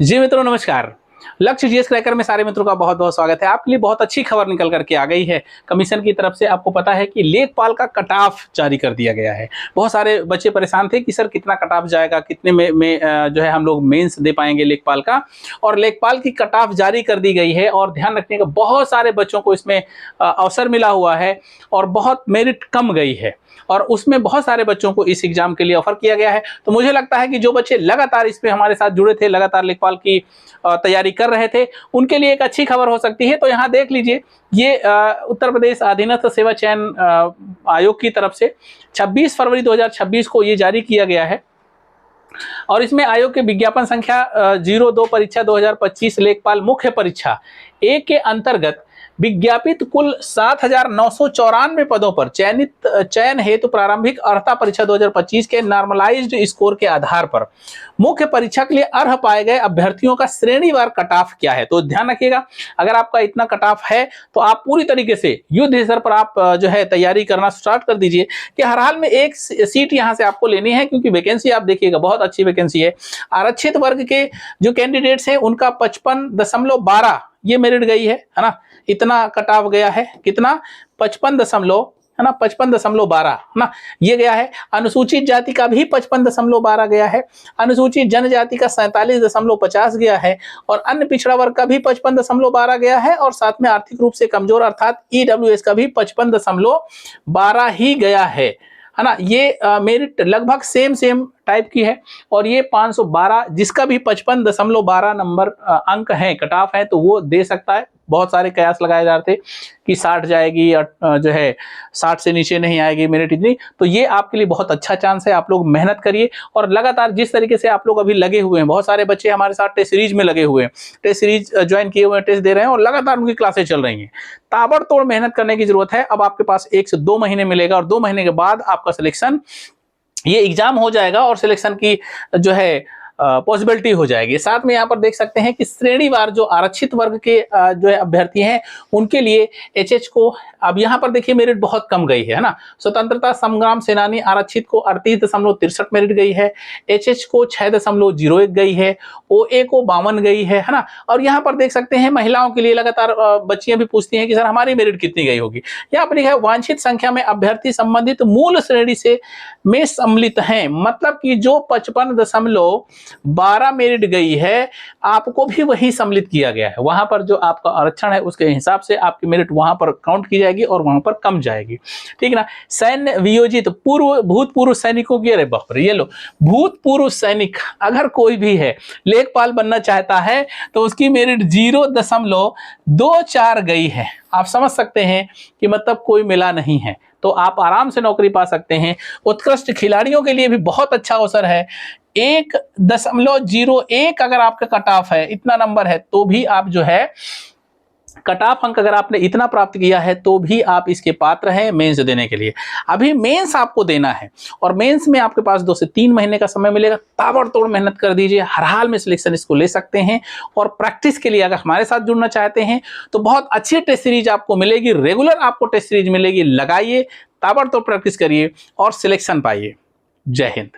जी मित्रों नमस्कार। लक्ष्य जीएस क्रैकर में सारे मित्रों का बहुत बहुत स्वागत है। आपके लिए बहुत अच्छी खबर निकल करके आ गई है। कमीशन की तरफ से आपको पता है कि लेखपाल का कट ऑफ जारी कर दिया गया है। बहुत सारे बच्चे परेशान थे कि सर कितना कट ऑफ जाएगा, कितने में जो है हम लोग मेंस दे पाएंगे लेखपाल का। और लेखपाल की कट ऑफ जारी कर दी गई है और ध्यान रखने का बहुत सारे बच्चों को इसमें अवसर मिला हुआ है और बहुत मेरिट कम गई है और उसमें बहुत सारे बच्चों को इस एग्जाम के लिए ऑफर किया गया है। तो मुझे लगता है कि जो बच्चे लगातार इस पे हमारे साथ जुड़े थे, लगातार लेखपाल की तैयारी कर रहे थे, उनके लिए एक अच्छी खबर हो सकती है। तो यहाँ देख लीजिए, ये उत्तर प्रदेश अधीनस्थ सेवा चयन आयोग की तरफ से 26 फरवरी 2026 को ये जारी किया गया है और इसमें आयोग के विज्ञापन संख्या 02 परीक्षा 2025 लेखपाल मुख्य परीक्षा 1 के अंतर्गत विज्ञापित कुल 7,994 पदों पर चयन हेतु प्रारंभिक अर्हता परीक्षा 2025 के नॉर्मलाइज्ड स्कोर के आधार पर मुख्य परीक्षा के लिए अर्ह पाए गए अभ्यर्थियों का श्रेणीवार कट ऑफ क्या है। तो ध्यान रखिएगा, अगर आपका इतना कट ऑफ है तो आप पूरी तरीके से युद्ध स्तर पर आप जो है तैयारी करना स्टार्ट कर दीजिए कि हर हाल में एक सीट यहां से आपको लेनी है, क्योंकि वैकेंसी आप देखिएगा बहुत अच्छी वैकेंसी है। आरक्षित वर्ग के जो कैंडिडेट्स हैं उनका 55.12 ये मेरिट गई है ना, इतना कट ऑफ गया है। कितना? 55.12 ना, ये गया है। अनुसूचित जाति का भी 55.12 गया है। अनुसूचित जनजाति का 47.50 गया है और अन्य पिछड़ा वर्ग का भी 55.12 गया है और साथ में आर्थिक रूप से कमजोर अर्थात ईडब्ल्यूएस का भी 55.12 ही गया है ना। ये मेरिट लगभग सेम टाइप की है और ये 512 जिसका भी 55.12 नंबर अंक है, कट ऑफ है, तो वो दे सकता है। बहुत सारे कयास लगाए जा रहे थे कि 60 जाएगी या जो है 60 से नीचे नहीं आएगी मेरिट इतनी। तो ये आपके लिए बहुत अच्छा चांस है। आप लोग मेहनत करिए और लगातार जिस तरीके से आप लोग अभी लगे हुए हैं, बहुत सारे बच्चे हमारे साथ टेस्ट सीरीज में लगे हुए हैं, टेस्ट सीरीज ज्वाइन किए हुए हैं, टेस्ट दे रहे हैं और लगातार उनकी क्लासेस चल रही हैं। ताबड़तोड़ मेहनत करने की जरूरत है। अब आपके पास 1 से 2 महीने मिलेगा और 2 महीने के बाद आपका सिलेक्शन, ये एग्जाम हो जाएगा और सिलेक्शन की जो है पॉसिबिलिटी हो जाएगी। साथ में यहाँ पर देख सकते हैं कि श्रेणीवार जो आरक्षित वर्ग के जो है अभ्यर्थी हैं उनके लिए एचएच को, अब यहाँ पर देखिए मेरिट बहुत कम गई है ना। स्वतंत्रता संग्राम सेनानी आरक्षित को 38.63 मेरिट गई है, एचएच को 6.01 गई है, ओए को 52 गई है ना। और यहाँ पर देख सकते हैं महिलाओं के लिए लगातार बच्चियां भी पूछती हैं कि सर हमारी मेरिट कितनी गई होगी। यहाँ पर लिखा है वांछित संख्या में अभ्यर्थी संबंधित मूल श्रेणी से में सम्मिलित हैं, मतलब कि जो 55.12 मेरिट गई है आपको भी वही सम्मिलित किया गया है। वहां पर जो आपका आरक्षण है उसके हिसाब से आपकी मेरिट वहां पर काउंट की जाएगी और वहां पर कम जाएगी, ठीक ना। सैन्य वियोजित भूतपूर्व सैनिकों की, अरे बाप रे, ये लो, भूतपूर्व सैनिक अगर कोई भी है लेखपाल बनना चाहता है तो उसकी मेरिट 0.24 गई है। आप समझ सकते हैं कि मतलब कोई मिला नहीं है, तो आप आराम से नौकरी पा सकते हैं। उत्कृष्ट खिलाड़ियों के लिए भी बहुत अच्छा अवसर है। 1.01 अगर आपका कट ऑफ है, इतना नंबर है, तो भी आप जो है कट ऑफ अंक अगर आपने इतना प्राप्त किया है तो भी आप इसके पात्र हैं मेंस देने के लिए। अभी मेंस आपको देना है और मेंस में आपके पास 2 से 3 महीने का समय मिलेगा। ताबड़तोड़ मेहनत कर दीजिए, हर हाल में सिलेक्शन इसको ले सकते हैं। और प्रैक्टिस के लिए अगर हमारे साथ जुड़ना चाहते हैं तो बहुत अच्छी टेस्ट सीरीज आपको मिलेगी, रेगुलर आपको टेस्ट सीरीज मिलेगी। लगाइए, ताबड़तोड़ प्रैक्टिस करिए और सिलेक्शन पाइए। जय हिंद।